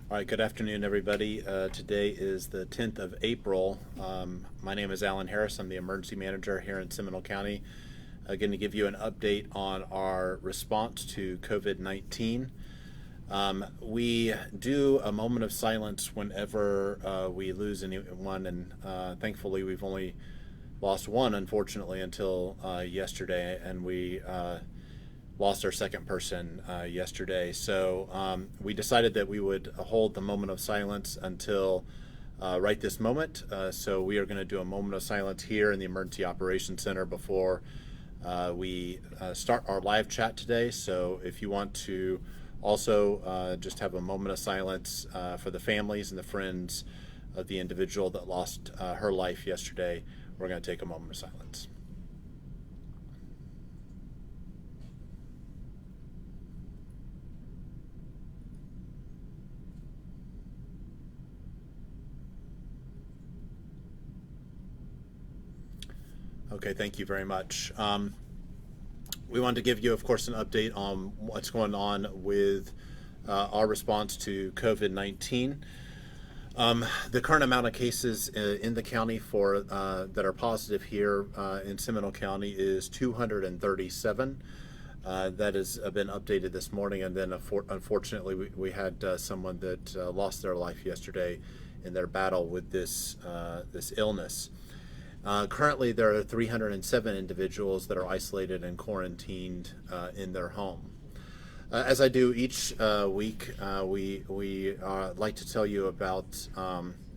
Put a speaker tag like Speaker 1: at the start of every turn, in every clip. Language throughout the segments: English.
Speaker 1: All right, good afternoon, everybody. Today is the 10th of April. My name is Alan Harris. I'm the emergency manager here in Seminole County. Going to give you an update on our response to COVID-19. We do a moment of silence whenever we lose anyone, and thankfully we've only lost one, unfortunately, until yesterday, and we lost our second person yesterday. So we decided that we would hold the moment of silence until right this moment. So we are going to do a moment of silence here in the Emergency Operations Center before we start our live chat today. So if you want to also just have a moment of silence for the families and the friends of the individual that lost her life yesterday, we're going to take a moment of silence. Okay, thank you very much. We wanted to give you, of course, an update on what's going on with our response to COVID-19. The current amount of cases in the county for that are positive here in Seminole County is 237. That has been updated this morning, and then unfortunately we had someone that lost their life yesterday in their battle with this illness. Currently, there are 307 individuals that are isolated and quarantined in their home. As I do each week, we like to tell you about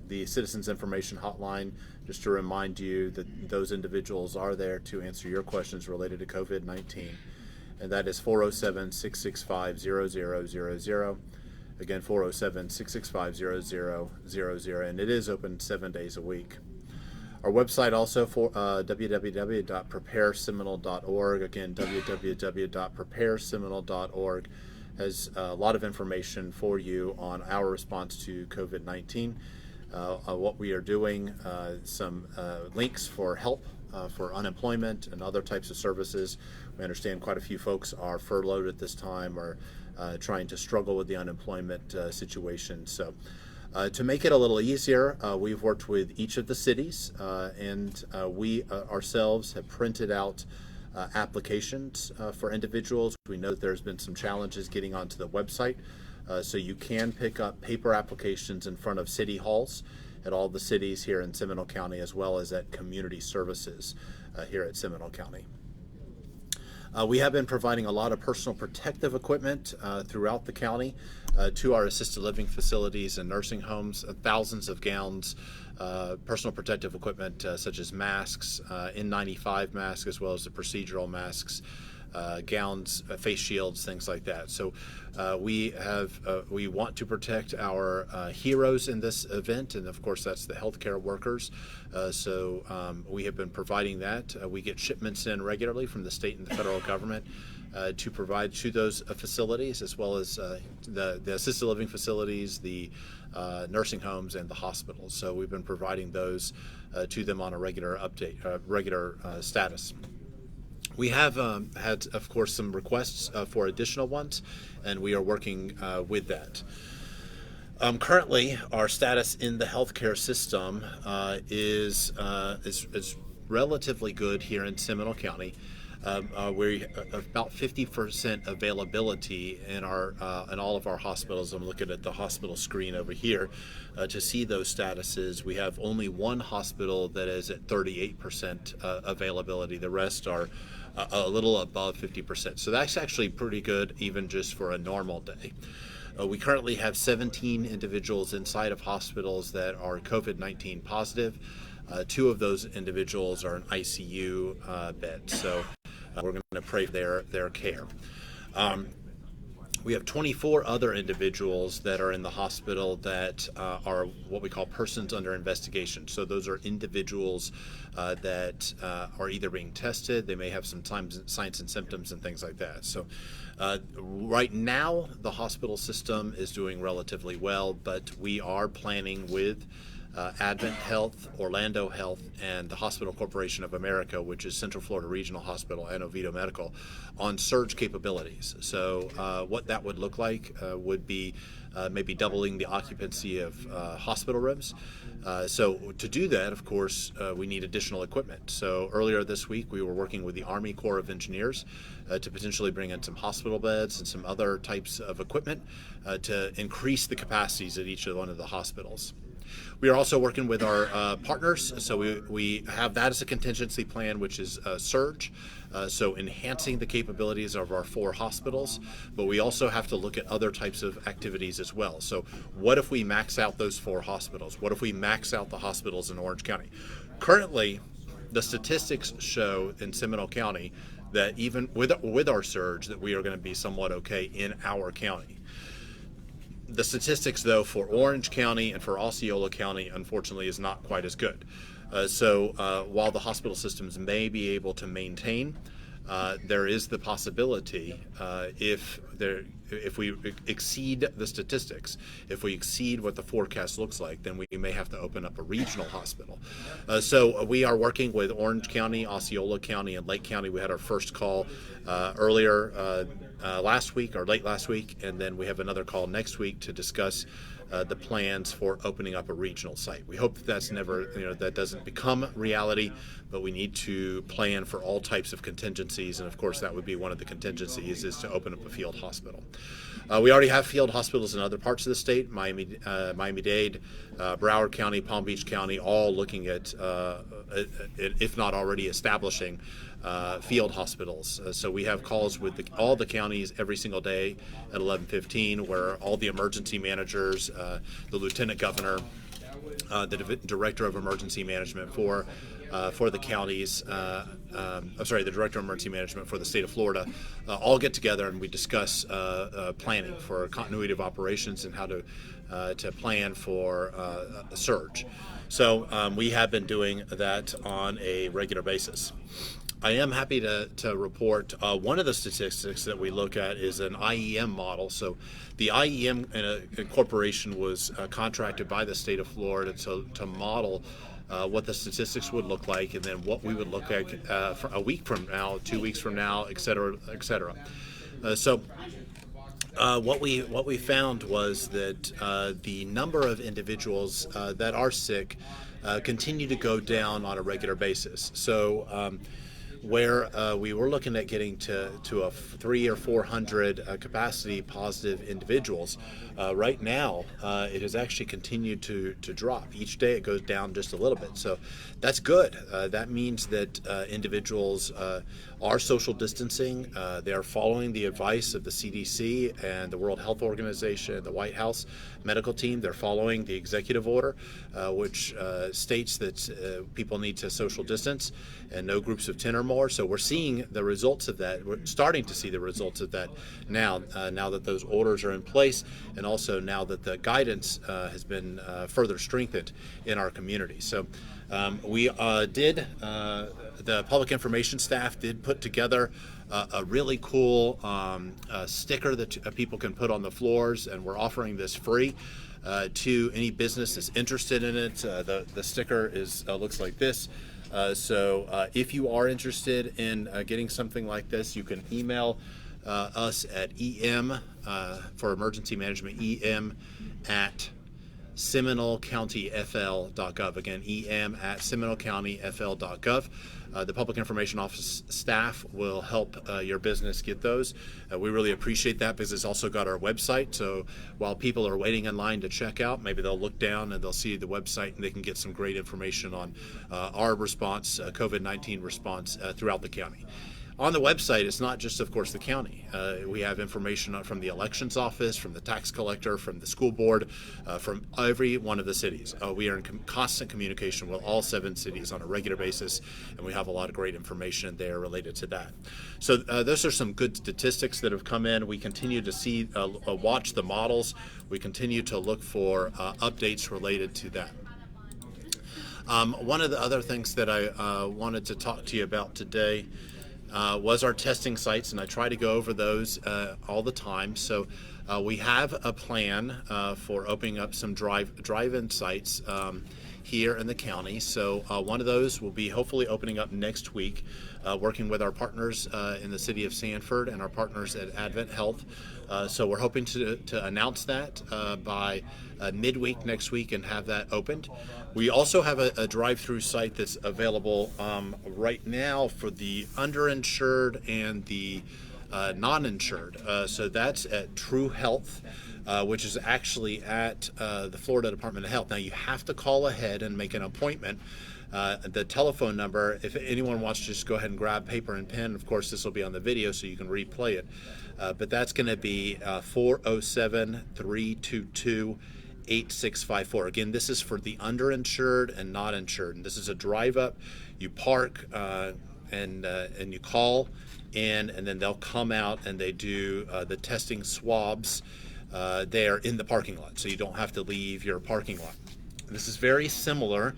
Speaker 1: the Citizens Information Hotline, just to remind you that those individuals are there to answer your questions related to COVID-19. And that is 407-665-0000. Again, 407-665-0000. And it is open 7 days a week. Our website also for www.prepareseminole.org. Again, www.prepareseminole.org has a lot of information for you on our response to COVID-19, what we are doing, some links for help for unemployment and other types of services. We understand quite a few folks are furloughed at this time or trying to struggle with the unemployment situation. So to make it a little easier, we've worked with each of the cities, and we ourselves have printed out applications for individuals. We know that there's been some challenges getting onto the website, so you can pick up paper applications in front of city halls at all the cities here in Seminole County, as well as at community services here at Seminole County. We have been providing a lot of personal protective equipment throughout the county to our assisted living facilities and nursing homes, thousands of gowns, personal protective equipment such as masks, N95 masks, as well as the procedural masks, gowns, face shields, things like that. So we want to protect our heroes in this event, and of course that's the healthcare workers. So we have been providing that. We get shipments in regularly from the state and the federal government to provide to those facilities, as well as the assisted living facilities, the nursing homes, and the hospitals. So we've been providing those to them on a regular status. We have had, of course, some requests for additional ones, and we are working with that. Currently, our status in the healthcare system is relatively good here in Seminole County. We about 50% availability in all of our hospitals. I'm looking at the hospital screen over here to see those statuses. We have only one hospital that is at 38% availability. The rest are a little above 50%. So that's actually pretty good, even just for a normal day. We currently have 17 individuals inside of hospitals that are COVID-19 positive. 2 of those individuals are in ICU beds. So we're going to pray for their care. We have 24 other individuals that are in the hospital that are what we call persons under investigation. So those are individuals that are either being tested, they may have some signs and symptoms and things like that. So right now, the hospital system is doing relatively well, but we are planning with Advent Health, Orlando Health, and the Hospital Corporation of America, which is Central Florida Regional Hospital and Oviedo Medical, on surge capabilities. So what that would look like would be maybe doubling the occupancy of hospital rooms. So to do that, of course, we need additional equipment. So earlier this week, we were working with the Army Corps of Engineers to potentially bring in some hospital beds and some other types of equipment to increase the capacities at each one of the hospitals. We are also working with our partners, so we have that as a contingency plan, which is surge, so enhancing the capabilities of our 4 hospitals, but we also have to look at other types of activities as well. So what if we max out those 4 hospitals? What if we max out the hospitals in Orange County? Currently, the statistics show in Seminole County that even with our surge, that we are going to be somewhat okay in our county. The statistics, though, for Orange County and for Osceola County, unfortunately, is not quite as good. So while the hospital systems may be able to maintain, there is the possibility if we exceed the statistics, if we exceed what the forecast looks like, then we may have to open up a regional hospital. So we are working with Orange County, Osceola County, and Lake County. We had our first call earlier last week or late last week, and then we have another call next week to discuss the plans for opening up a regional site. We hope that that doesn't become reality, but we need to plan for all types of contingencies, and of course that would be one of the contingencies is to open up a field hospital. We already have field hospitals in other parts of the state, Miami-Dade, Broward County, Palm Beach County, all looking at, if not already establishing, field hospitals. So we have calls with all the counties every single day at 11:15, where all the emergency managers, the lieutenant governor, the director of emergency management for the counties, the director of emergency management for the state of Florida, all get together and we discuss planning for continuity of operations and how to plan for a surge. So we have been doing that on a regular basis. I am happy to report one of the statistics that we look at is an IEM model. So the IEM Corporation was contracted by the state of Florida to model what the statistics would look like, and then what we would look like for a week from now, 2 weeks from now, et cetera, et cetera. So what we found was that the number of individuals that are sick continue to go down on a regular basis. So where we were looking at getting to a 300 or 400 capacity positive individuals, right now it has actually continued to drop. Each day it goes down just a little bit. So that's good. That means that individuals are social distancing. They are following the advice of the CDC and the World Health Organization, the White House medical team. They're following the executive order, which states that people need to social distance and no groups of 10 or more. So we're seeing the results of that. We're starting to see the results of that now that those orders are in place, and also now that the guidance has been further strengthened in our community. So the public information staff did put together a really cool sticker that people can put on the floors, and we're offering this free to any business that's interested in it. The sticker looks like this. So if you are interested in getting something like this, you can email us at EM for emergency management, EM at SeminoleCountyFL.gov. Again, EM at SeminoleCountyFL.gov. The Public Information Office staff will help your business get those. We really appreciate that because it's also got our website. So while people are waiting in line to check out, maybe they'll look down and they'll see the website and they can get some great information on our response, COVID-19 response throughout the county. On the website, it's not just, of course, the county. We have information from the elections office, from the tax collector, from the school board, from every one of the cities. We are in constant communication with all 7 cities on a regular basis, and we have a lot of great information there related to that. So those are some good statistics that have come in. We continue to see, watch the models. We continue to look for updates related to that. One of the other things that I wanted to talk to you about today was our testing sites, and I try to go over those all the time. So We have a plan for opening up some drive-in sites here in the county. So one of those will be hopefully opening up next week, working with our partners in the city of Sanford and our partners at Advent Health. So we're hoping to announce that by midweek next week and have that opened. We also have a drive-through site that's available right now for the underinsured and the non-insured. So that's at True Health, which is actually at the Florida Department of Health. Now you have to call ahead and make an appointment. The telephone number, if anyone wants to just go ahead and grab paper and pen, of course this will be on the video so you can replay it. But that's going to be 407-322-8654. Again, this is for the underinsured and not insured. And this is a drive up. You park and you call in, and then they'll come out and they do the testing swabs there in the parking lot. So you don't have to leave your parking lot. This is very similar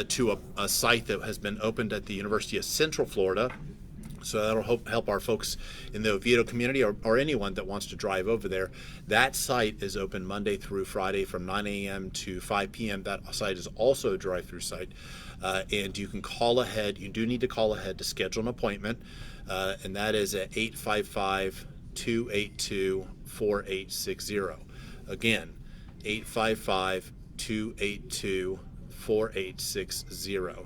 Speaker 1: to a site that has been opened at the University of Central Florida. So that'll help our folks in the Oviedo community or anyone that wants to drive over there. That site is open Monday through Friday from 9 a.m. to 5 p.m. That site is also a drive-through site. And you can call ahead. You do need to call ahead to schedule an appointment. And that is at 855-282-4860. Again, 855-282-4860.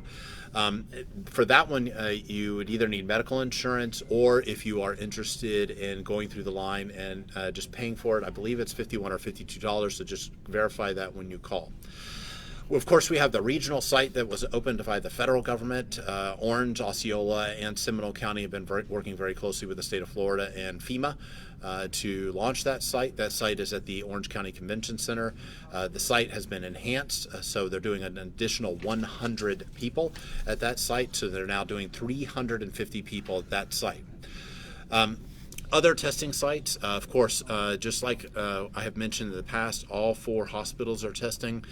Speaker 1: For that one, you would either need medical insurance, or if you are interested in going through the line and just paying for it, I believe it's $51 or $52, so just verify that when you call. Well, of course, we have the regional site that was opened by the federal government. Orange, Osceola, and Seminole County have been working very closely with the state of Florida and FEMA to launch that site. That site is at the Orange County Convention Center. The site has been enhanced, so they're doing an additional 100 people at that site, so they're now doing 350 people at that site. Other testing sites, of course, just like I have mentioned in the past, all 4 hospitals are testing.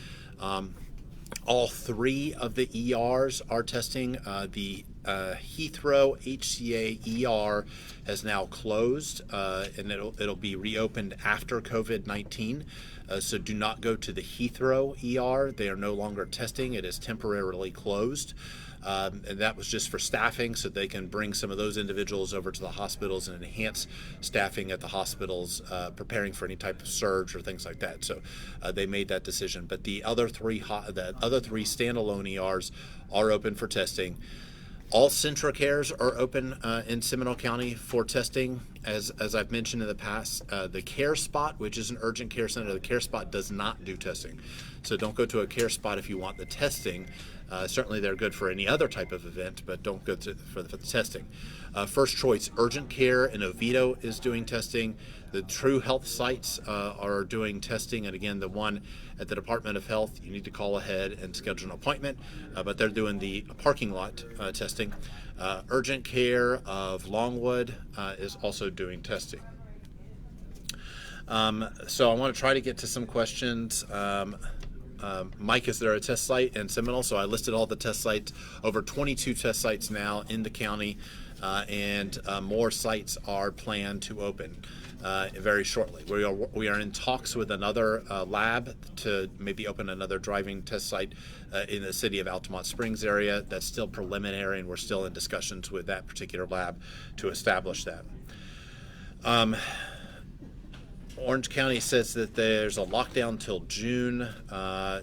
Speaker 1: All 3 of the ERs are testing. The Heathrow HCA ER has now closed, and it'll be reopened after COVID-19. So do not go to the Heathrow ER. They are no longer testing. It is temporarily closed. And that was just for staffing, so they can bring some of those individuals over to the hospitals and enhance staffing at the hospitals, preparing for any type of surge or things like that. So they made that decision. But the other 3 standalone ERs are open for testing. All CentraCares are open in Seminole County for testing. As I've mentioned in the past, the Care Spot, which is an urgent care center, the Care Spot does not do testing. So don't go to a Care Spot if you want the testing. Certainly they're good for any other type of event, but don't go for the testing. First Choice Urgent Care in Oviedo is doing testing. The True Health sites are doing testing, and again, the one at the Department of Health, you need to call ahead and schedule an appointment, but they're doing the parking lot testing. Urgent Care of Longwood is also doing testing. So I want to try to get to some questions. Mike, is there a test site in Seminole? So I listed all the test sites, over 22 test sites now in the county, and more sites are planned to open very shortly. We are in talks with another lab to maybe open another driving test site in the city of Altamont Springs area. That's still preliminary, and we're still in discussions with that particular lab to establish that. Orange County says that there's a lockdown till June.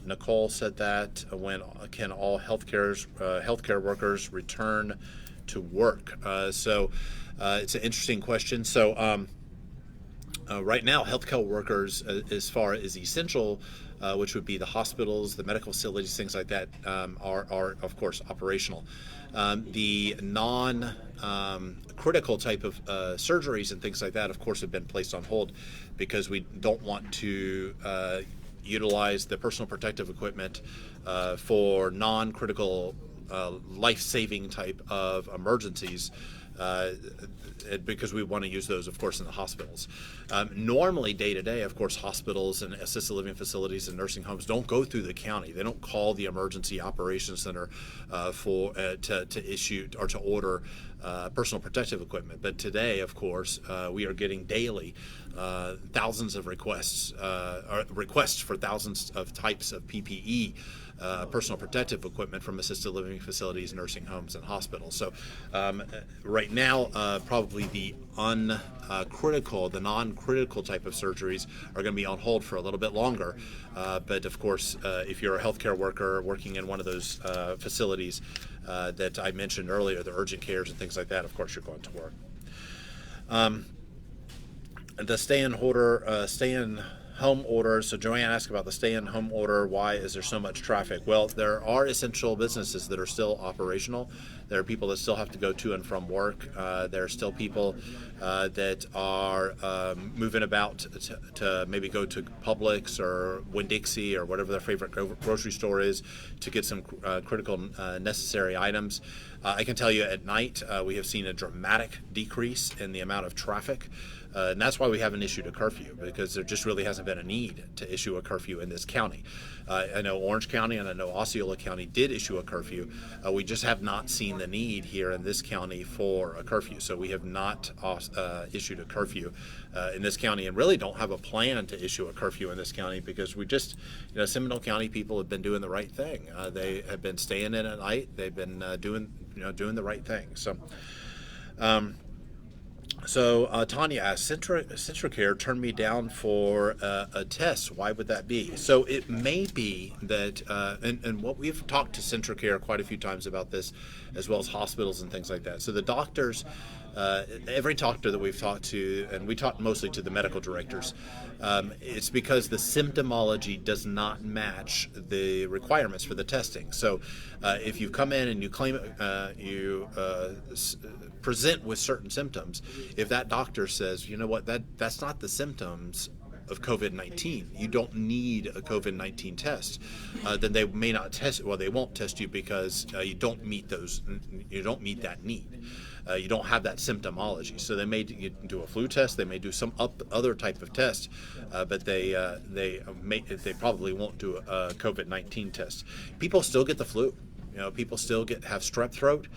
Speaker 1: Nicole said that. When can all healthcare workers return to work? So it's an interesting question. So right now, healthcare workers, as far as essential, which would be the hospitals, the medical facilities, things like that, are of course operational. The non-critical type of surgeries and things like that, of course, have been placed on hold because we don't want to utilize the personal protective equipment for non-critical life-saving type of emergencies, because we want to use those, of course, in the hospitals. Normally, day to day, of course, hospitals and assisted living facilities and nursing homes don't go through the county. They don't call the emergency operations center to issue or to order personal protective equipment. But today, of course, we are getting daily thousands of requests for thousands of types of PPE, personal protective equipment from assisted living facilities, nursing homes, and hospitals. So right now, probably the non-critical type of surgeries are going to be on hold for a little bit longer. But of course, if you're a healthcare worker working in one of those facilities that I mentioned earlier, the urgent cares and things like that, of course, you're going to work. The stay-in-home order. So Joanne asked about the stay-in-home order. Why is there so much traffic? Well, there are essential businesses that are still operational. There are people that still have to go to and from work. There are still people that are moving about to maybe go to Publix or Winn-Dixie or whatever their favorite grocery store is to get some critical necessary items. I can tell you at night we have seen a dramatic decrease in the amount of traffic. And that's why we haven't issued a curfew, because there just really hasn't been a need to issue a curfew in this county. I know Orange County and I know Osceola County did issue a curfew. We just have not seen the need here in this county for a curfew. So we have not issued a curfew in this county, and really don't have a plan to issue a curfew in this county, because we just, Seminole County people have been doing the right thing. They have been staying in at night. They've been doing the right thing. So Tanya asked, CentraCare turned me down for a test. Why would that be? So it may be that, and what we've talked to CentraCare quite a few times about this, as well as hospitals and things like that. So the doctors, every doctor that we've talked to, and we talked mostly to the medical directors, it's because the symptomology does not match the requirements for the testing. So if you come in and you claim you present with certain symptoms, if that doctor says, you know what, that's not the symptoms of COVID-19, you don't need a COVID-19 test, then they may not test. Well, they won't test you because you don't meet that need. You don't have that symptomology. So they may do a flu test, they may do some other type of test, but they probably won't do a COVID-19 test. People still get the flu. People still have strep throat.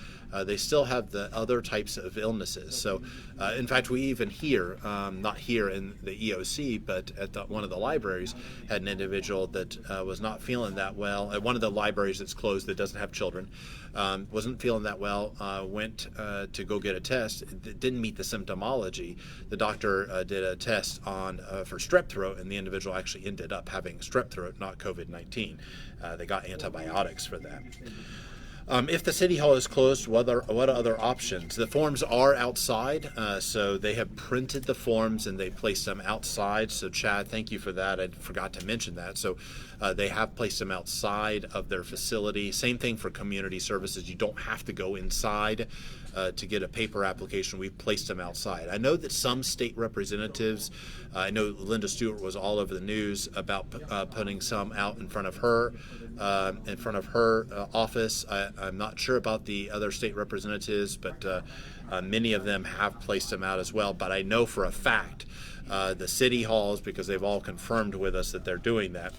Speaker 1: They still have the other types of illnesses. So, in fact, we even hear, not here in the EOC, but at one of the libraries, had an individual that was not feeling that well. At one of the libraries that's closed that doesn't have children, wasn't feeling that well, went to go get a test. It didn't meet the symptomology. The doctor did a test for strep throat, and the individual actually ended up having strep throat, not COVID-19. They got antibiotics for that. If the city hall is closed, what other options? The forms are outside, so they have printed the forms and they placed them outside. So Chad, thank you for that. I forgot to mention that. So they have placed them outside of their facility. Same thing for community services. You don't have to go inside to get a paper application. We've placed them outside. I know that some state representatives, I know Linda Stewart was all over the news about putting some out in front of her office. I'm not sure about the other state representatives, but many of them have placed them out as well. But I know for a fact the city halls, because they've all confirmed with us that they're doing that,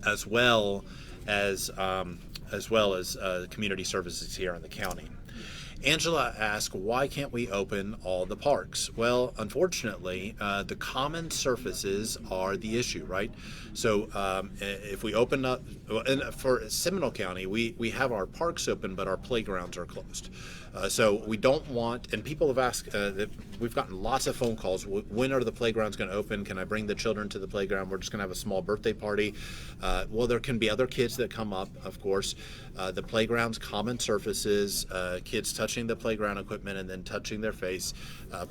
Speaker 1: as well as community services here in the county. Angela asked, why can't we open all the parks? Well, unfortunately, the common surfaces are the issue, right? So if we open up, and for Seminole County, we have our parks open, but our playgrounds are closed. So we don't want, and people have asked, we've gotten lots of phone calls, when are the playgrounds going to open? Can I bring the children to the playground? We're just going to have a small birthday party. Well, there can be other kids that come up, of course. The playground's common surfaces, kids touching the playground equipment and then touching their face,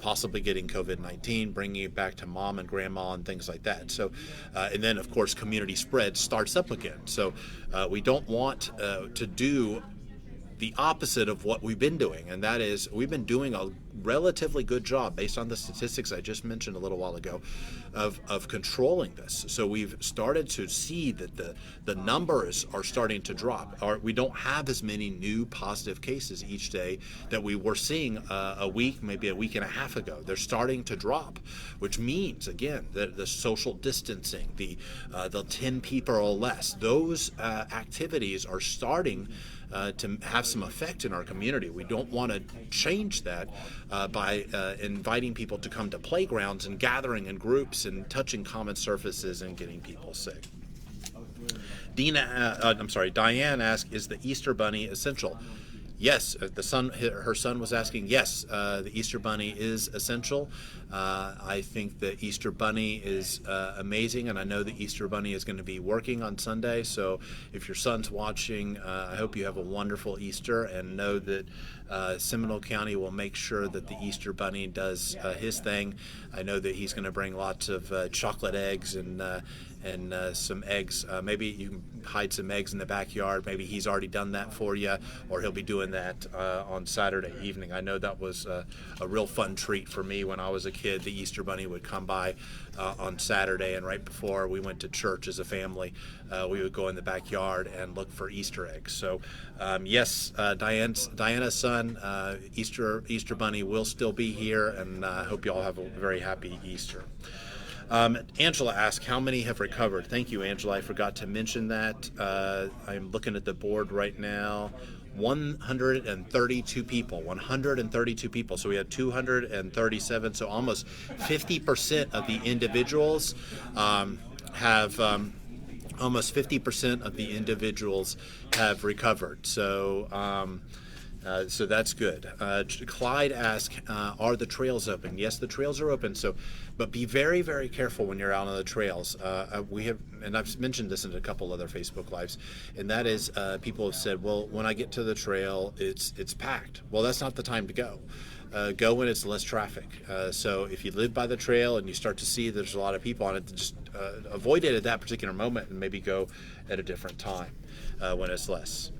Speaker 1: possibly getting COVID-19, bringing it back to mom and grandma and things like that. So, and then, of course, community spread starts up again. So we don't want to do the opposite of what we've been doing, and that is we've been doing relatively good job, based on the statistics I just mentioned a little while ago, of controlling this. So we've started to see that the numbers are starting to drop. We don't have as many new positive cases each day that we were seeing a week, maybe a week and a half ago. They're starting to drop, which means, again, that the social distancing, the 10 people or less, those activities are starting to have some effect in our community. We don't want to change that by inviting people to come to playgrounds and gathering in groups and touching common surfaces and getting people sick. Diane asked, is the Easter Bunny essential? Yes, her son was asking. Yes, the Easter Bunny is essential. I think the Easter Bunny is amazing, and I know the Easter Bunny is going to be working on Sunday. So if your son's watching, I hope you have a wonderful Easter, and know that Seminole County will make sure that the Easter Bunny does his thing. I know that he's going to bring lots of chocolate eggs and some eggs. Maybe you can hide some eggs in the backyard. Maybe he's already done that for you, or he'll be doing that on Saturday evening. I know that was a real fun treat for me when I was a kid. The Easter Bunny would come by on Saturday, and right before we went to church as a family, we would go in the backyard and look for Easter eggs. So yes, Diana's son, Easter Bunny will still be here, and I hope you all have a very happy Easter. Angela asked, how many have recovered? Thank you, Angela. I forgot to mention that. I'm looking at the board right now. 132 people. 132 people. So we had 237. So almost 50% of the individuals almost 50% of the individuals have recovered. So so that's good. Clyde asked, are the trails open? Yes, the trails are open. But be very, very careful when you're out on the trails. We have, and I've mentioned this in a couple other Facebook Lives, and that is people have said, well, when I get to the trail, it's packed. Well, that's not the time to go. Go when it's less traffic. So if you live by the trail and you start to see there's a lot of people on it, just avoid it at that particular moment and maybe go at a different time when it's less.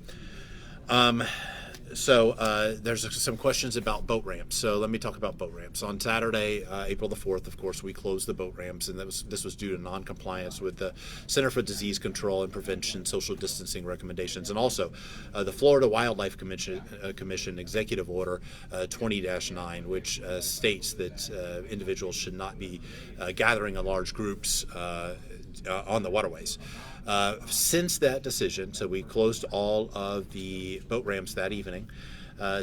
Speaker 1: So there's some questions about boat ramps. So let me talk about boat ramps. On Saturday, April the 4th, of course, we closed the boat ramps, and this was due to non-compliance with the Center for Disease Control and Prevention social distancing recommendations, and also the Florida Wildlife Commission Executive Order 20-9, which states that individuals should not be gathering in large groups on the waterways. Since that decision, so we closed all of the boat ramps that evening.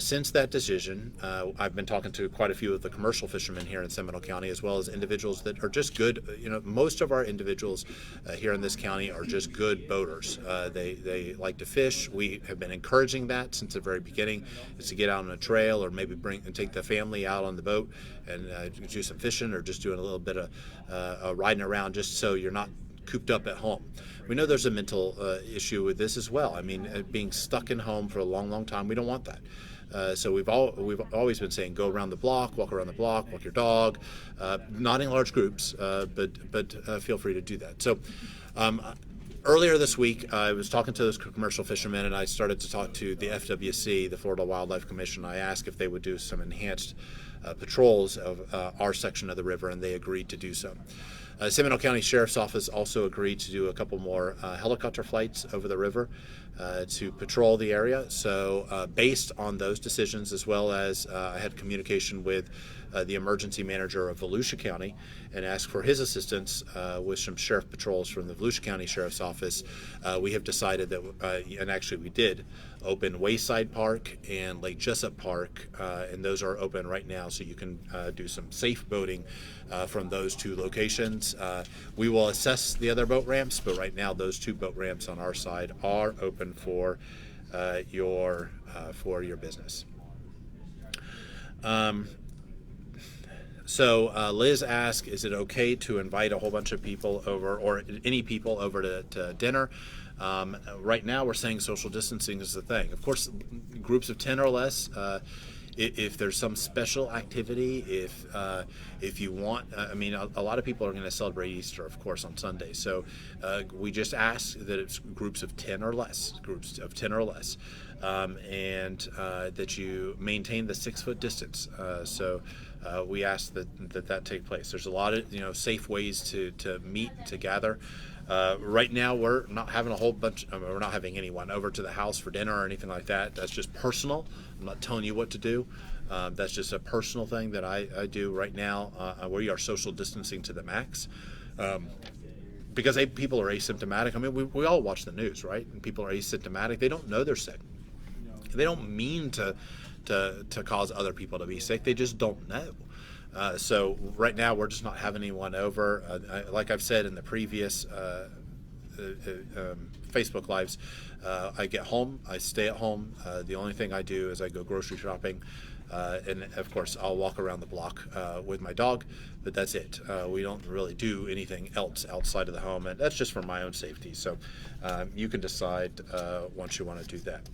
Speaker 1: Since that decision, I've been talking to quite a few of the commercial fishermen here in Seminole County, as well as individuals that are just good. Most of our individuals here in this county are just good boaters. They like to fish. We have been encouraging that since the very beginning, is to get out on a trail, or maybe take the family out on the boat and do some fishing, or just doing a little bit of riding around, just so you're not cooped up at home. We know there's a mental issue with this as well. I mean, being stuck in home for a long, long time, we don't want that. So we've always been saying, go around the block, walk around the block, walk your dog, not in large groups, but feel free to do that. So earlier this week, I was talking to those commercial fishermen, and I started to talk to the FWC, the Florida Wildlife Commission. I asked if they would do some enhanced patrols of our section of the river, and they agreed to do so. Seminole County Sheriff's Office also agreed to do a couple more helicopter flights over the river to patrol the area. So based on those decisions, as well as I had communication with the emergency manager of Volusia County and asked for his assistance with some sheriff patrols from the Volusia County Sheriff's Office, we have decided that, and actually we did, open Wayside Park and Lake Jessup Park, and those are open right now, so you can do some safe boating from those two locations. We will assess the other boat ramps, but right now those two boat ramps on our side are open for your business. So Liz asked, is it okay to invite a whole bunch of people over, or any people over to dinner? Right now we're saying social distancing is the thing. Of course, groups of 10 or less, if there's some special activity, if you want, I mean, a lot of people are going to celebrate Easter, of course, on Sunday. So we just ask that it's groups of 10 or less, and that you maintain the 6-foot distance. So we ask that take place. There's a lot of safe ways to meet, to gather. Right now, we're not having we're not having anyone over to the house for dinner or anything like that. That's just personal. I'm not telling you what to do. That's just a personal thing that I do right now. We are social distancing to the max. Because people are asymptomatic. I mean, we all watch the news, right? And people are asymptomatic. They don't know they're sick. They don't mean to cause other people to be sick. They just don't know. So right now we're just not having anyone over. Like I've said in the previous Facebook Lives, I get home, I stay at home. The only thing I do is I go grocery shopping. And of course I'll walk around the block with my dog, but that's it. We don't really do anything else outside of the home, and that's just for my own safety. So you can decide once you want to do that.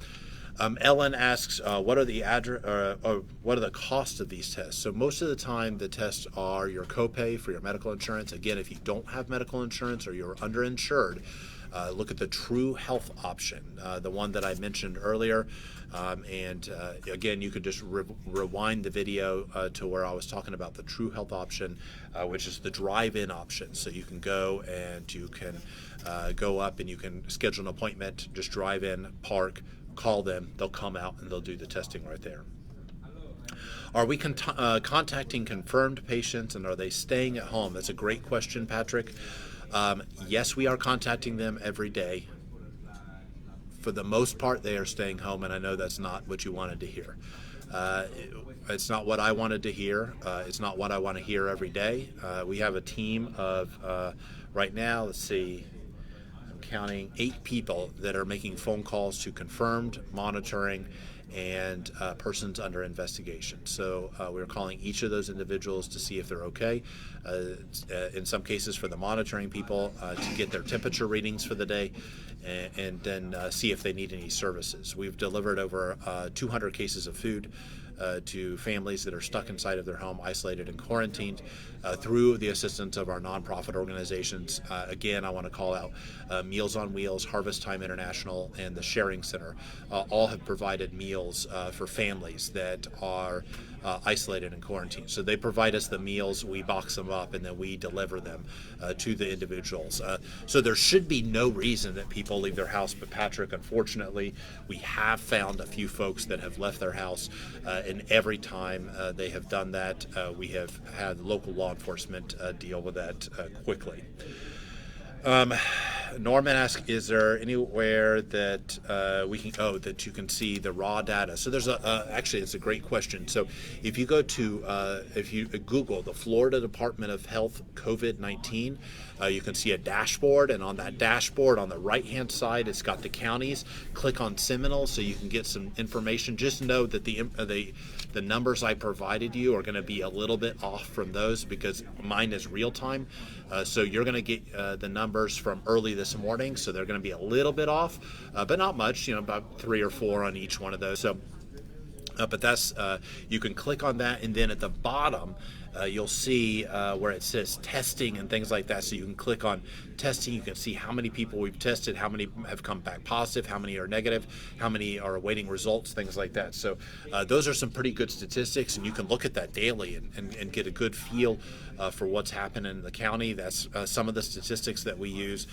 Speaker 1: Ellen asks, what are the costs of these tests? So most of the time, the tests are your copay for your medical insurance. Again, if you don't have medical insurance or you're underinsured, look at the True Health option, the one that I mentioned earlier. And again, you could just rewind the video to where I was talking about the True Health option, which is the drive-in option. So you can go and you can go up and you can schedule an appointment, just drive in, park, call them, they'll come out and they'll do the testing right there. Are we contacting confirmed patients, and are they staying at home? That's a great question, Patrick. Yes, we are contacting them every day. For the most part, they are staying home, and I know that's not what you wanted to hear. It's not what I wanted to hear. It's not what I want to hear every day. We have a team of, right now, let's see, counting 8 people that are making phone calls to confirmed, monitoring, and persons under investigation. So we're calling each of those individuals to see if they're okay. In some cases for the monitoring people, to get their temperature readings for the day, and then see if they need any services. We've delivered over 200 cases of food to families that are stuck inside of their home, isolated and quarantined, through the assistance of our nonprofit organizations. Again, I want to call out Meals on Wheels, Harvest Time International, and the Sharing Center. All have provided meals for families that are isolated and quarantined. So they provide us the meals, we box them up, and then we deliver them to the individuals. So there should be no reason that people leave their house. But Patrick, unfortunately, we have found a few folks that have left their house, and every time they have done that, we have had local law enforcement deal with that quickly. Norman asks, is there anywhere that we can that you can see the raw data? So there's actually, it's a great question. So if you go to if you Google the Florida Department of Health COVID-19, you can see a dashboard, and on that dashboard on the right hand side it's got the counties. Click on Seminole so you can get some information. Just know that the numbers I provided you are going to be a little bit off from those, because mine is real time. So you're going to get the numbers from early this morning, so they're going to be a little bit off, but not much, about 3 or 4 on each one of those. So, but that's, you can click on that, and then at the bottom, you'll see where it says testing and things like that. So you can click on testing. You can see how many people we've tested, how many have come back positive, how many are negative, how many are awaiting results, things like that. So those are some pretty good statistics, and you can look at that daily and get a good feel for what's happening in the county. That's some of the statistics that we use.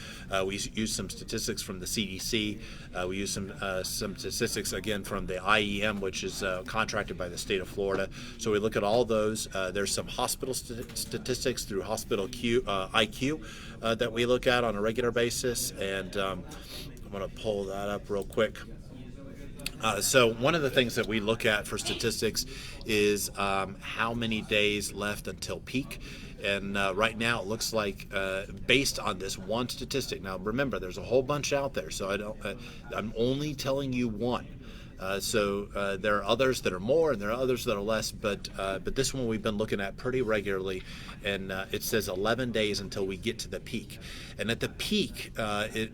Speaker 1: We use some statistics from the CDC. We use some statistics, again, from the IEM, which is contracted by the state of Florida. So we look at all those. There's some hospital statistics through Hospital IQ that we look at on a regular basis, and I'm going to pull that up real quick. So one of the things that we look at for statistics is how many days left until peak. And right now it looks like, based on this one statistic, now remember there's a whole bunch out there, so I'm only telling you one. There are others that are more, and there are others that are less. But this one we've been looking at pretty regularly, and it says 11 days until we get to the peak. And at the peak,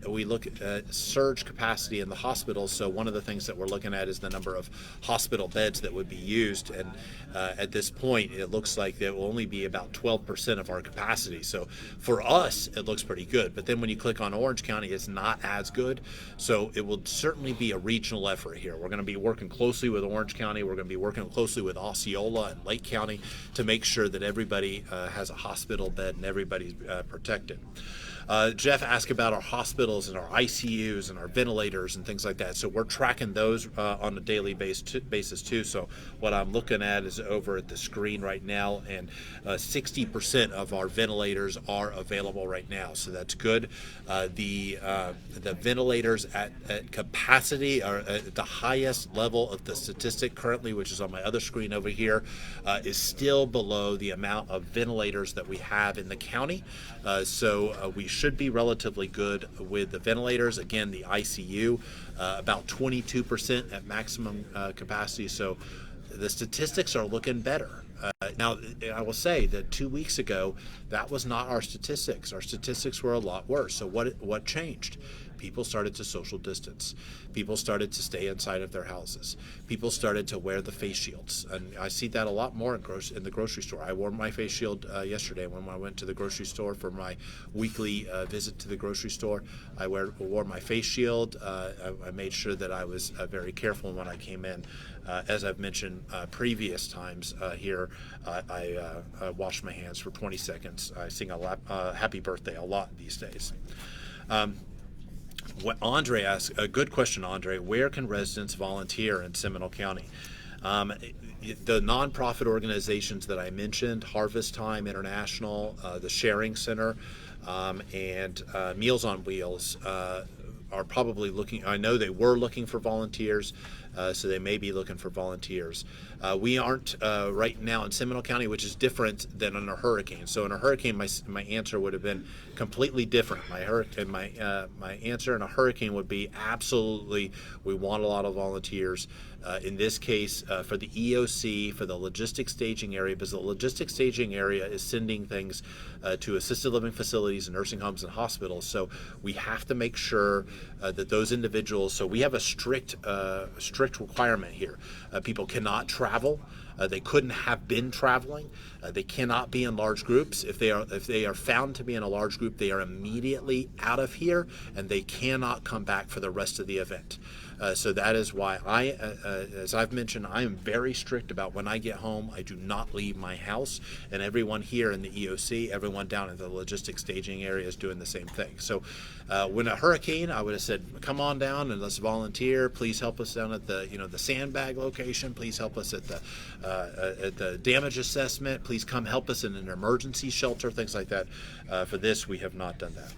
Speaker 1: we look at surge capacity in the hospitals. So one of the things that we're looking at is the number of hospital beds that would be used. And at this point, it looks like there will only be about 12% of our capacity. So for us, it looks pretty good. But then when you click on Orange County, it's not as good. So it will certainly be a regional effort here. We're going to be working closely with Orange County. We're going to be working closely with Osceola and Lake County to make sure that everybody has a hospital bed and everybody's protected. Jeff asked about our hospitals and our ICUs and our ventilators and things like that. So we're tracking those on a daily basis too. So what I'm looking at is over at the screen right now, and 60% of our ventilators are available right now. So that's good. The ventilators at capacity are at the highest level of the statistic currently, which is on my other screen over here, is still below the amount of ventilators that we have in the county. So we should be relatively good with the ventilators. Again, the ICU, about 22% at maximum capacity. So the statistics are looking better. Now, I will say that 2 weeks ago, that was not our statistics. Our statistics were a lot worse. So what changed? People started to social distance. People started to stay inside of their houses. People started to wear the face shields. And I see that a lot more in the grocery store. I wore my face shield yesterday when I went to the grocery store for my weekly visit to the grocery store. I wore my face shield. I made sure that I was very careful when I came in. As I've mentioned previous times here, I wash my hands for 20 seconds. I sing a happy birthday a lot these days. What Andre asked, a good question, Andre. Where can residents volunteer in Seminole County? The nonprofit organizations that I mentioned, Harvest Time International, the Sharing Center, and Meals on Wheels are probably looking. I know they were looking for volunteers, so they may be looking for volunteers. We aren't right now in Seminole County, which is different than in a hurricane. So in a hurricane, my answer would have been completely different. My answer in a hurricane would be absolutely, we want a lot of volunteers. In this case, for the EOC, for the logistics staging area, because the logistics staging area is sending things to assisted living facilities and nursing homes and hospitals. So we have to make sure that those individuals. So we have a strict requirement here. People cannot travel. They couldn't have been traveling. They cannot be in large groups. If they are found to be in a large group, they are immediately out of here, and they cannot come back for the rest of the event. So that is why as I've mentioned, I am very strict about when I get home. I do not leave my house, and everyone here in the EOC, everyone down in the logistics staging area is doing the same thing. So when a hurricane, I would have said, come on down and let's volunteer. Please help us down at the sandbag location. Please help us at the damage assessment. Please come help us in an emergency shelter, things like that. For this, we have not done that.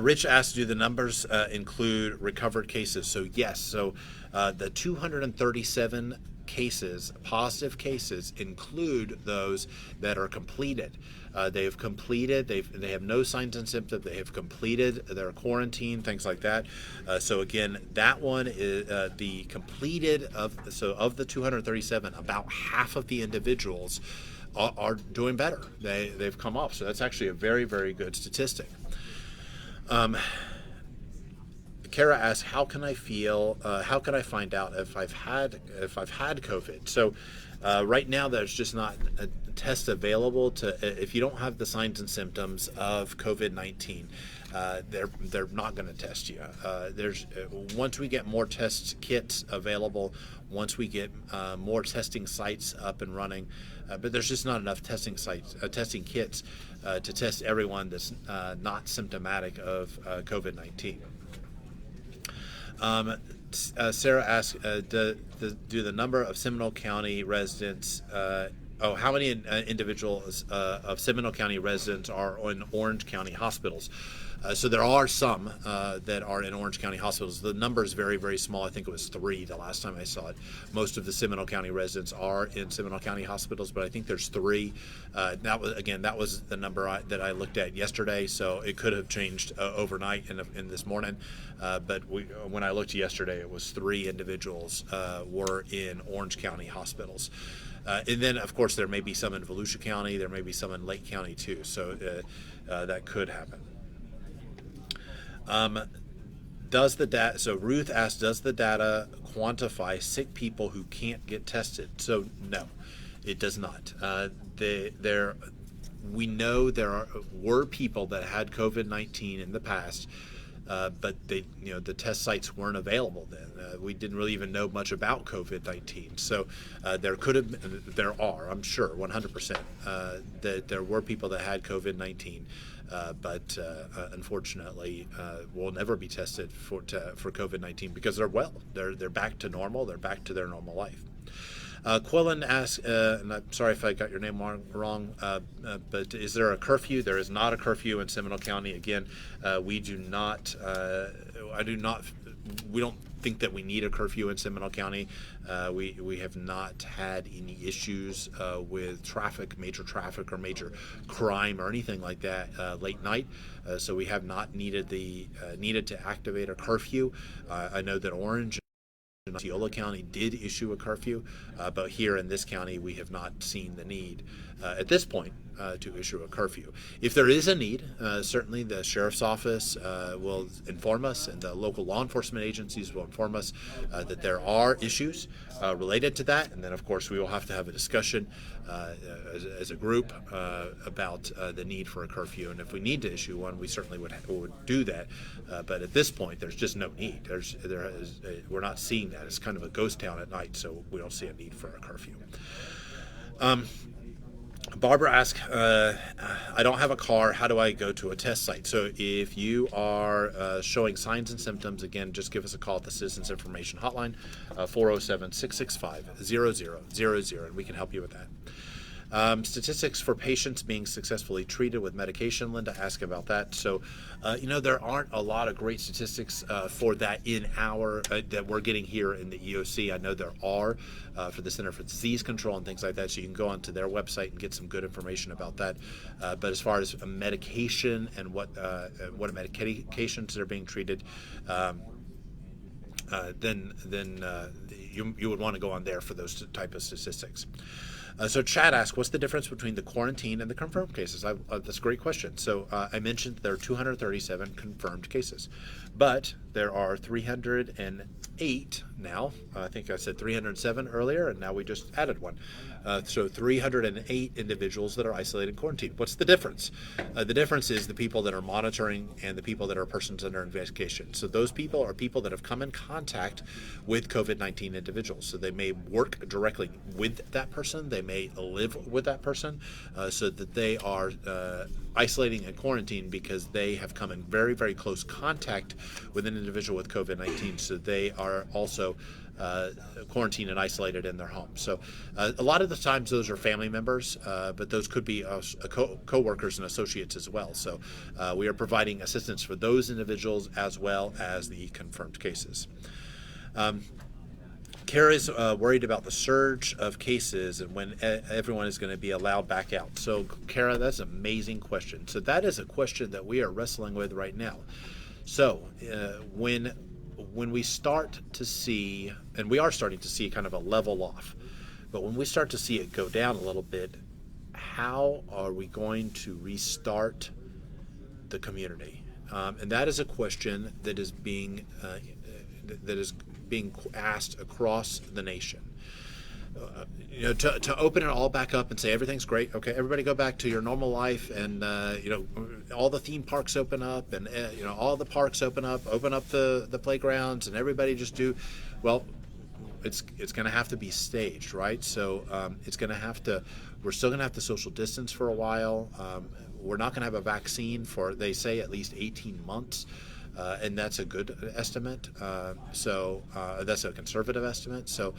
Speaker 1: Rich asked, do the numbers include recovered cases? So yes, so the 237 cases, positive cases, include those that are completed. They have completed, they have no signs and symptoms, they have completed their quarantine, things like that. So again, that one is the completed of the 237, about half of the individuals are doing better. They've come up. So that's actually a very, very good statistic. Kara asks, how can I find out if I've had COVID? So right now there's just not a test available if you don't have the signs and symptoms of COVID-19. They're not going to test you. Once we get more test kits available, once we get more testing sites up and running, but there's just not enough testing kits to test everyone that's not symptomatic of COVID-19. Sarah asks, do the number of Seminole County residents Oh, how many individuals of Seminole County residents are in Orange County hospitals? So there are some that are in Orange County hospitals. The number is very, very small. I think it was 3 the last time I saw it. Most of the Seminole County residents are in Seminole County hospitals, but I think there's 3. That was the number that I looked at yesterday. So it could have changed overnight in this morning. But when I looked yesterday, it was 3 individuals were in Orange County hospitals. And then, of course, there may be some in Volusia County. There may be some in Lake County, too. So that could happen. So Ruth asked, does the data quantify sick people who can't get tested? So no, it does not. We know were people that had COVID-19 in the past, but the test sites weren't available then. We didn't really even know much about COVID-19. So there are, I'm sure, 100%, that there were people that had COVID-19. But unfortunately, will never be tested for COVID-19 because they're well. They're back to normal. They're back to their normal life. Quillen asked, and I'm sorry if I got your name wrong, but is there a curfew? There is not a curfew in Seminole County. Again, we do not. We don't think that we need a curfew in Seminole County. We have not had any issues with major traffic or major crime or anything like that late night. So we have not needed to activate a curfew. I know that Orange and Osceola County did issue a curfew, but here in this county we have not seen the need at this point to issue a curfew. If there is a need, certainly the sheriff's office will inform us, and the local law enforcement agencies will inform us that there are issues related to that, and then of course we will have to have a discussion as a group about the need for a curfew, and if we need to issue one, we certainly would do that. But at this point, there's just no need. We're not seeing that. It's kind of a ghost town at night, so we don't see a need for a curfew. Barbara asked, I don't have a car. How do I go to a test site? So if you are showing signs and symptoms, again, just give us a call at the Citizens Information Hotline, 407-665-0000, and we can help you with that. Statistics for patients being successfully treated with medication. Linda asked about that. So, there aren't a lot of great statistics for that that we're getting here in the EOC. I know there are for the Center for Disease Control and things like that. So you can go onto their website and get some good information about that. But as far as a medication and what medications are being treated, then you would want to go on there for those type of statistics. So Chad asked, what's the difference between the quarantine and the confirmed cases? That's a great question. So I mentioned there are 237 confirmed cases, but there are 308 now. I think I said 307 earlier, and now we just added one. So 308 individuals that are isolated in quarantine. What's the difference? The difference is the people that are monitoring and the people that are persons under investigation. So those people are people that have come in contact with COVID-19 individuals. So they may work directly with that person. They may live with that person, so that they are isolating and quarantine because they have come in very, very close contact with an individual with COVID-19. So they are also quarantined and isolated in their home. So a lot of the times those are family members, but those could be co-workers and associates as well. So we are providing assistance for those individuals as well as the confirmed cases. Kara is worried about the surge of cases and when everyone is going to be allowed back out. So, Kara, that's an amazing question. So that is a question that we are wrestling with right now. So when we start to see, and we are starting to see kind of a level off, but when we start to see it go down a little bit, how are we going to restart the community? And that is a question that is being asked across the nation. To open it all back up and say everything's great, okay, everybody go back to your normal life, and all the theme parks open up, and all the parks open up the playgrounds, and everybody just do well. It's going to have to be staged, right? So we're still going to have to social distance for a while. We're not going to have a vaccine for, they say, at least 18 months. And that's a good estimate. So that's a conservative estimate. So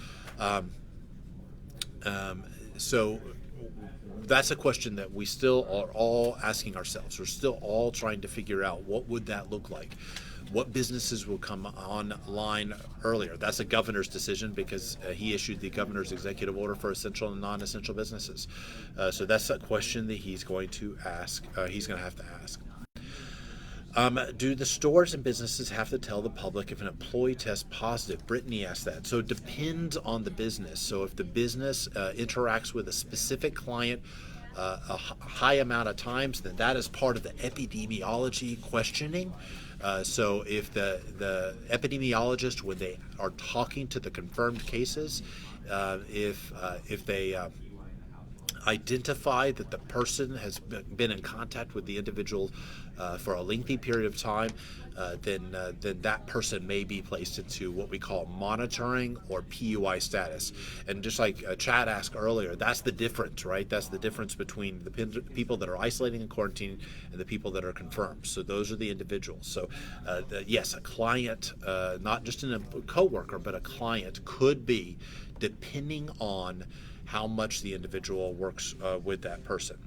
Speaker 1: that's a question that we still are all asking ourselves. We're still all trying to figure out what would that look like. What businesses will come online earlier? That's a governor's decision because he issued the governor's executive order for essential and non-essential businesses. So that's a question that he's going to ask. He's going to have to ask. Do the stores and businesses have to tell the public if an employee tests positive? Brittany asked that. So it depends on the business. So if the business interacts with a specific client high amount of times, then that is part of the epidemiology questioning. So if the epidemiologist, when they are talking to the confirmed cases, if they identify that the person has been in contact with the individual for a lengthy period of time, then that person may be placed into what we call monitoring or PUI status. And just like Chad asked earlier, that's the difference, right? That's the difference between the people that are isolating and quarantining and the people that are confirmed. So those are the individuals. So yes, a client, not just a coworker, but a client could be, depending on how much the individual works with that person.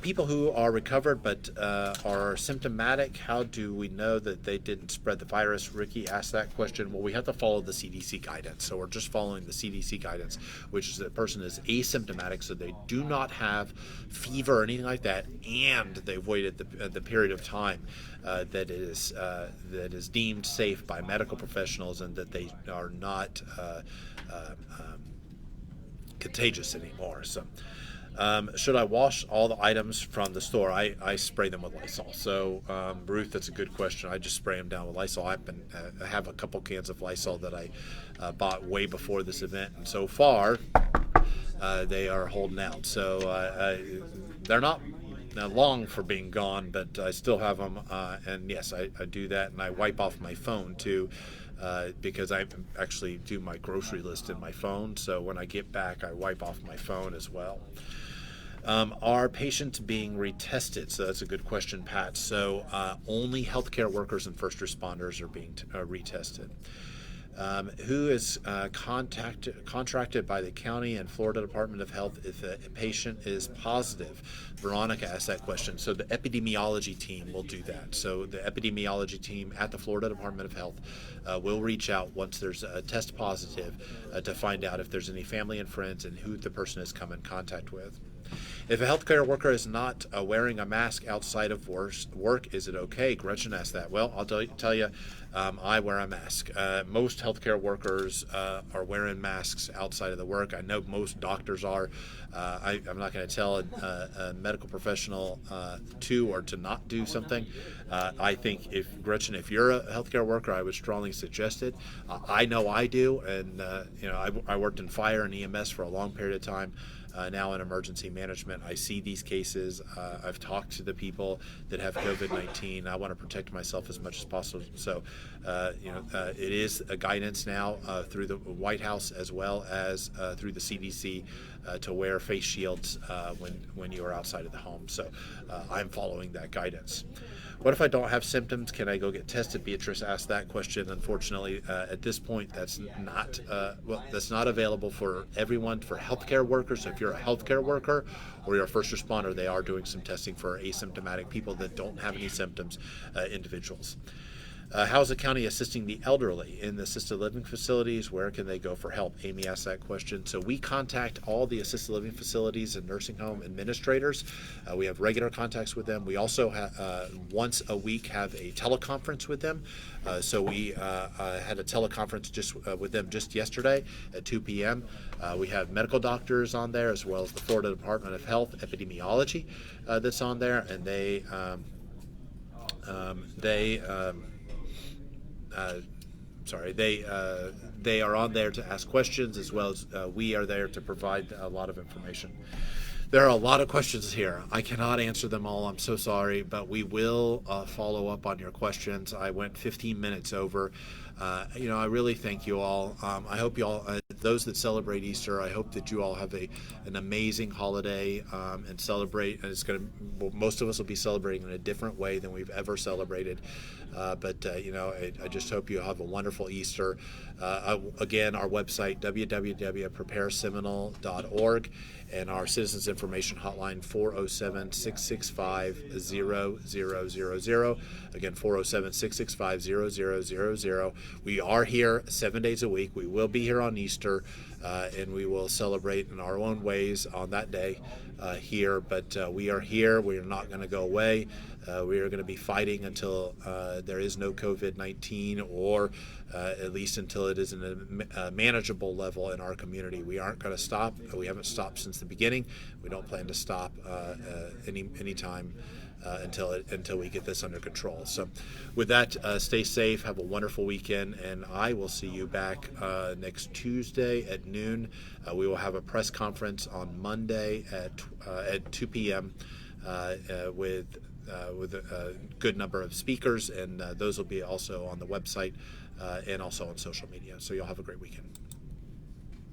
Speaker 1: People who are recovered but are symptomatic, how do we know that they didn't spread the virus? Ricky asked that question. Well, we have to follow the CDC guidance. So we're just following the CDC guidance, which is that the person is asymptomatic, so they do not have fever or anything like that, and they've waited the period of time that is deemed safe by medical professionals, and that they are not contagious anymore. So should I wash all the items from the store? I spray them with Lysol. So Ruth, that's a good question. I just spray them down with Lysol. I have a couple cans of Lysol that I bought way before this event, and so far they are holding out. So they're not long for being gone, but I still have them, and yes, I do that, and I wipe off my phone too. Because I actually do my grocery list in my phone, so when I get back, I wipe off my phone as well. Are patients being retested? So that's a good question, Pat. So only healthcare workers and first responders are being retested. Who is contracted by the county and Florida Department of Health if a patient is positive? Veronica asked that question. So the epidemiology team will do that. So the epidemiology team at the Florida Department of Health will reach out once there's a test positive to find out if there's any family and friends and who the person has come in contact with. If a healthcare worker is not wearing a mask outside of work, is it okay? Gretchen asked that. Well, I'll tell you, I wear a mask. Most healthcare workers are wearing masks outside of the work. I know most doctors are. I'm not going to tell a medical professional to or to not do something. I think if you're a healthcare worker, I would strongly suggest it. I know I do, and I worked in fire and EMS for a long period of time. Now in emergency management, I see these cases. I've talked to the people that have COVID-19. I want to protect myself as much as possible. So, it is a guidance now through the White House as well as through the CDC to wear face shields when you are outside of the home. So, I'm following that guidance. What if I don't have symptoms? Can I go get tested? Beatrice asked that question. Unfortunately, at this point, that's not available for everyone, for healthcare workers. So if you're a healthcare worker or you're a first responder, they are doing some testing for asymptomatic people that don't have any symptoms, individuals. How is the county assisting the elderly in the assisted living facilities? Where can they go for help? Amy asked that question. So we contact all the assisted living facilities and nursing home administrators. We have regular contacts with them. We also once a week have a teleconference with them. So we had a teleconference with them just yesterday at 2 p.m. We have medical doctors on there, as well as the Florida Department of Health epidemiology that's on there, and they are on there to ask questions, as well as we are there to provide a lot of information. There are a lot of questions here. I cannot answer them all. I'm so sorry, but we will follow up on your questions. I went 15 minutes over. I really thank you all. I hope you all, those that celebrate Easter, I hope that you all have an amazing holiday and celebrate. And most of us will be celebrating in a different way than we've ever celebrated. But I just hope you have a wonderful Easter. Again, our website, www.prepareseminole.org. and our Citizens Information Hotline 407-665-0000. Again, 407-665-0000. We are here 7 days a week. We will be here on Easter, and we will celebrate in our own ways on that day here. But we are here. We are not going to go away. We are going to be fighting until there is no COVID-19, or at least until it is in a manageable level in our community. We aren't going to stop. We haven't stopped since the beginning. We don't plan to stop any time until we get this under control. So with that, stay safe, have a wonderful weekend, and I will see you back next Tuesday at noon. We will have a press conference on Monday at 2 p.m. With a good number of speakers, and those will be also on the website and also on social media. So you'll have a great weekend.